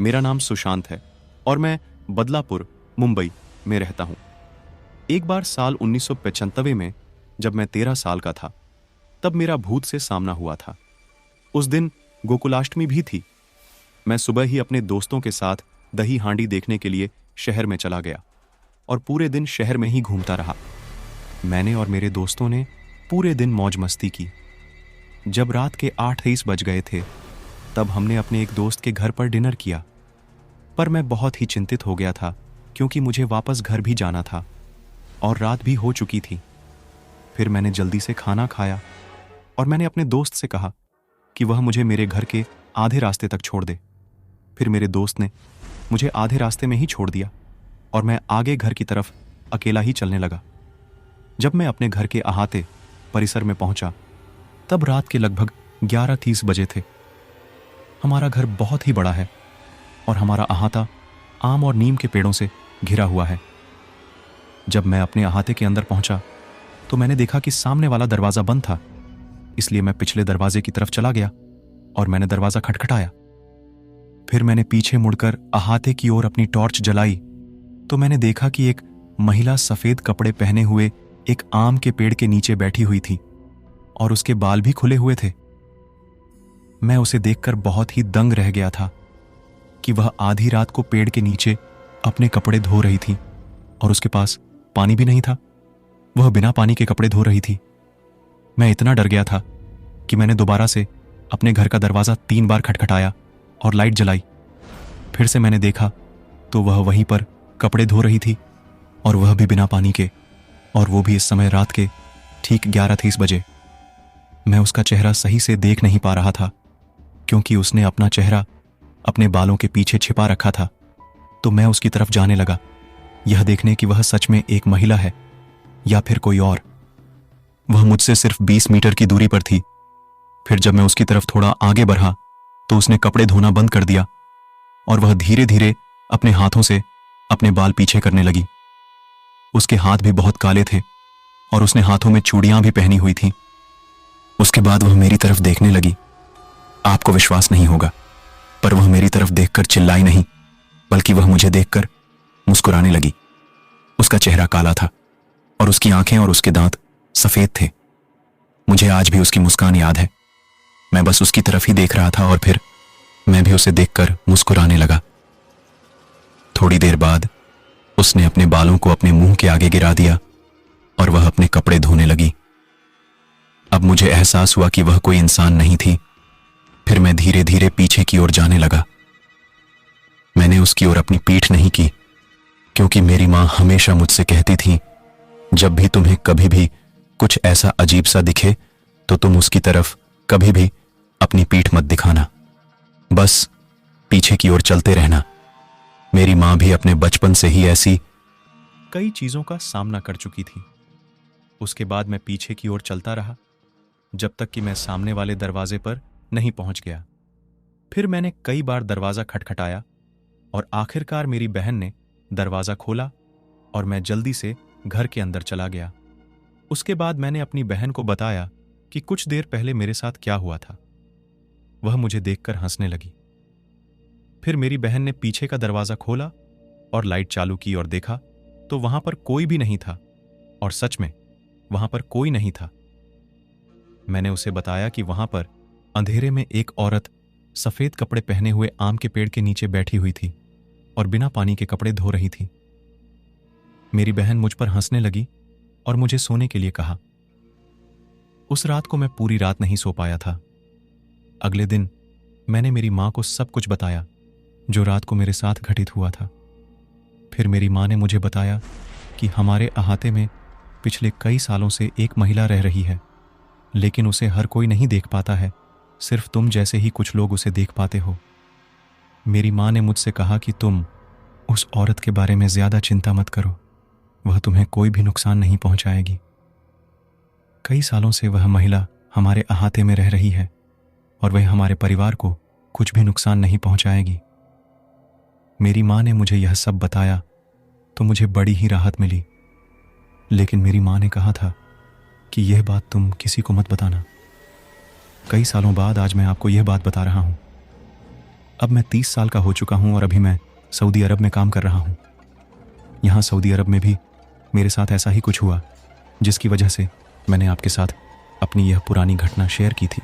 मेरा नाम सुशांत है और मैं बदलापुर, मुंबई में रहता हूँ। एक बार साल 1995 में जब मैं 13 साल का था, तब मेरा भूत से सामना हुआ था। उस दिन गोकुलाष्टमी भी थी। मैं सुबह ही अपने दोस्तों के साथ दही हांडी देखने के लिए शहर में चला गया और पूरे दिन शहर में ही घूमता रहा। मैंने और मेरे दोस्तों ने पूरे दिन मौज मस्ती की। जब रात के 8:30 बज गए थे, तब हमने अपने एक दोस्त के घर पर डिनर किया। पर मैं बहुत ही चिंतित हो गया था क्योंकि मुझे वापस घर भी जाना था और रात भी हो चुकी थी। फिर मैंने जल्दी से खाना खाया और मैंने अपने दोस्त से कहा कि वह मुझे मेरे घर के आधे रास्ते तक छोड़ दे। फिर मेरे दोस्त ने मुझे आधे रास्ते में ही छोड़ दिया और मैं आगे घर की तरफ अकेला ही चलने लगा। जब मैं अपने घर के अहाते परिसर में पहुंचा, तब रात के लगभग 11:30 बजे थे। हमारा घर बहुत ही बड़ा है और हमारा अहाता आम और नीम के पेड़ों से घिरा हुआ है। जब मैं अपने अहाते के अंदर पहुंचा, तो मैंने देखा कि सामने वाला दरवाजा बंद था। इसलिए मैं पिछले दरवाजे की तरफ चला गया और मैंने दरवाजा खटखटाया। फिर मैंने पीछे मुड़कर अहाते की ओर अपनी टॉर्च जलाई, तो मैंने देखा कि एक महिला सफेद कपड़े पहने हुए एक आम के पेड़ के नीचे बैठी हुई थी और उसके बाल भी खुले हुए थे। मैं उसे देखकर बहुत ही दंग रह गया था कि वह आधी रात को पेड़ के नीचे अपने कपड़े धो रही थी और उसके पास पानी भी नहीं था। वह बिना पानी के कपड़े धो रही थी। मैं इतना डर गया था कि मैंने दोबारा से अपने घर का दरवाजा 3 बार खटखटाया और लाइट जलाई। फिर से मैंने देखा तो वह वहीं पर कपड़े धो रही थी और वह भी बिना पानी के, और वो भी इस समय रात के ठीक 11:30 बजे। मैं उसका चेहरा सही से देख नहीं पा रहा था क्योंकि उसने अपना चेहरा अपने बालों के पीछे छिपा रखा था। तो मैं उसकी तरफ जाने लगा, यह देखने कि वह सच में एक महिला है या फिर कोई और। वह मुझसे सिर्फ 20 मीटर की दूरी पर थी। फिर जब मैं उसकी तरफ थोड़ा आगे बढ़ा तो उसने कपड़े धोना बंद कर दिया और वह धीरे धीरे अपने हाथों से अपने बाल पीछे करने लगी। उसके हाथ भी बहुत काले थे और उसने हाथों में चूड़ियां भी पहनी हुई थीं। उसके बाद वह मेरी तरफ देखने लगी। आपको विश्वास नहीं होगा, पर वह मेरी तरफ देखकर चिल्लाई नहीं, बल्कि वह मुझे देखकर मुस्कुराने लगी। उसका चेहरा काला था और उसकी आंखें और उसके दांत सफेद थे। मुझे आज भी उसकी मुस्कान याद है। मैं बस उसकी तरफ ही देख रहा था और फिर मैं भी उसे देखकर मुस्कुराने लगा। थोड़ी देर बाद उसने अपने बालों को अपने मुंह के आगे गिरा दिया और वह अपने कपड़े धोने लगी। अब मुझे एहसास हुआ कि वह कोई इंसान नहीं थी। फिर मैं धीरे धीरे पीछे की ओर जाने लगा। मैंने उसकी ओर अपनी पीठ नहीं की क्योंकि मेरी मां हमेशा मुझसे कहती थी, जब भी तुम्हें कभी भी कुछ ऐसा अजीब सा दिखे तो तुम उसकी तरफ कभी भी अपनी पीठ मत दिखाना, बस पीछे की ओर चलते रहना। मेरी मां भी अपने बचपन से ही ऐसी कई चीजों का सामना कर चुकी थी। उसके बाद मैं पीछे की ओर चलता रहा जब तक कि मैं सामने वाले दरवाजे पर नहीं पहुंच गया। फिर मैंने कई बार दरवाजा खटखटाया और आखिरकार मेरी बहन ने दरवाजा खोला और मैं जल्दी से घर के अंदर चला गया। उसके बाद मैंने अपनी बहन को बताया कि कुछ देर पहले मेरे साथ क्या हुआ था। वह मुझे देखकर हंसने लगी। फिर मेरी बहन ने पीछे का दरवाजा खोला और लाइट चालू की और देखा तो वहां पर कोई भी नहीं था, और सच में वहां पर कोई नहीं था। मैंने उसे बताया कि वहां पर अंधेरे में एक औरत सफेद कपड़े पहने हुए आम के पेड़ के नीचे बैठी हुई थी और बिना पानी के कपड़े धो रही थी। मेरी बहन मुझ पर हंसने लगी और मुझे सोने के लिए कहा। उस रात को मैं पूरी रात नहीं सो पाया था। अगले दिन मैंने मेरी मां को सब कुछ बताया जो रात को मेरे साथ घटित हुआ था। फिर मेरी मां ने मुझे बताया कि हमारे अहाते में पिछले कई सालों से एक महिला रह रही है, लेकिन उसे हर कोई नहीं देख पाता है, सिर्फ तुम जैसे ही कुछ लोग उसे देख पाते हो। मेरी मां ने मुझसे कहा कि तुम उस औरत के बारे में ज्यादा चिंता मत करो, वह तुम्हें कोई भी नुकसान नहीं पहुंचाएगी। कई सालों से वह महिला हमारे अहाते में रह रही है और वह हमारे परिवार को कुछ भी नुकसान नहीं पहुंचाएगी। मेरी मां ने मुझे यह सब बताया तो मुझे बड़ी ही राहत मिली, लेकिन मेरी मां ने कहा था कि यह बात तुम किसी को मत बताना। कई सालों बाद आज मैं आपको यह बात बता रहा हूं। अब मैं 30 साल का हो चुका हूं और अभी मैं सऊदी अरब में काम कर रहा हूं। यहाँ सऊदी अरब में भी मेरे साथ ऐसा ही कुछ हुआ, जिसकी वजह से मैंने आपके साथ अपनी यह पुरानी घटना शेयर की थी।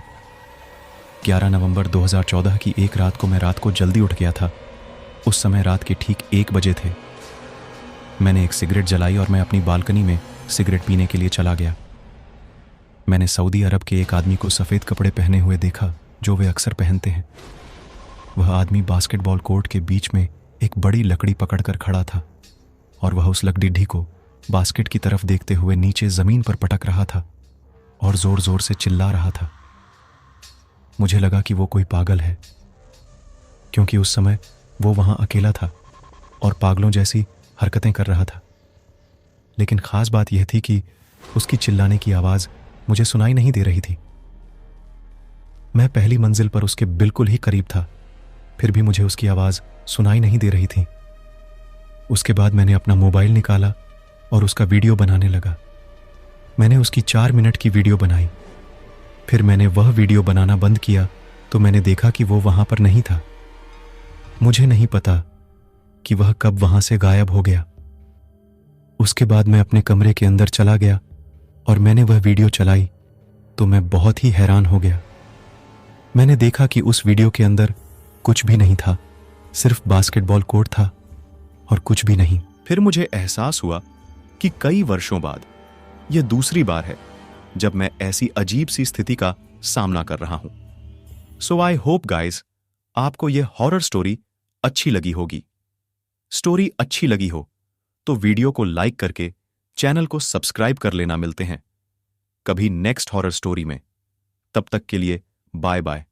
11 नवंबर 2014 की एक रात को मैं रात को जल्दी उठ गया था। उस समय रात के ठीक 1 बजे थे। मैंने एक सिगरेट जलाई और मैं अपनी बालकनी में सिगरेट पीने के लिए चला गया। मैंने सऊदी अरब के एक आदमी को सफ़ेद कपड़े पहने हुए देखा, जो वे अक्सर पहनते हैं। वह आदमी बास्केटबॉल कोर्ट के बीच में एक बड़ी लकड़ी पकड़कर खड़ा था और वह उस लकड़ी को बास्केट की तरफ देखते हुए नीचे ज़मीन पर पटक रहा था और ज़ोर ज़ोर से चिल्ला रहा था। मुझे लगा कि वो कोई पागल है, क्योंकि उस समय वो वहाँ अकेला था और पागलों जैसी हरकतें कर रहा था। लेकिन ख़ास बात यह थी कि उसकी चिल्लाने की आवाज़ मुझे सुनाई नहीं दे रही थी। मैं पहली मंजिल पर उसके बिल्कुल ही करीब था, फिर भी मुझे उसकी आवाज़ सुनाई नहीं दे रही थी। उसके बाद मैंने अपना मोबाइल निकाला और उसका वीडियो बनाने लगा। मैंने उसकी 4 मिनट की वीडियो बनाई। फिर मैंने वह वीडियो बनाना बंद किया तो मैंने देखा कि वो वहाँ पर नहीं था। मुझे नहीं पता कि वह कब वहाँ से गायब हो गया। उसके बाद मैं अपने कमरे के अंदर चला गया और मैंने वह वीडियो चलाई तो मैं बहुत ही हैरान हो गया। मैंने देखा कि उस वीडियो के अंदर कुछ भी नहीं था, सिर्फ बास्केटबॉल कोर्ट था और कुछ भी नहीं। फिर मुझे एहसास हुआ कि कई वर्षों बाद यह दूसरी बार है जब मैं ऐसी अजीब सी स्थिति का सामना कर रहा हूं। सो आई होप गाइज आपको यह हॉरर स्टोरी अच्छी लगी होगी। स्टोरी अच्छी लगी हो तो वीडियो को लाइक करके चैनल को सब्सक्राइब कर लेना। मिलते हैं कभी नेक्स्ट हॉरर स्टोरी में। तब तक के लिए बाय बाय।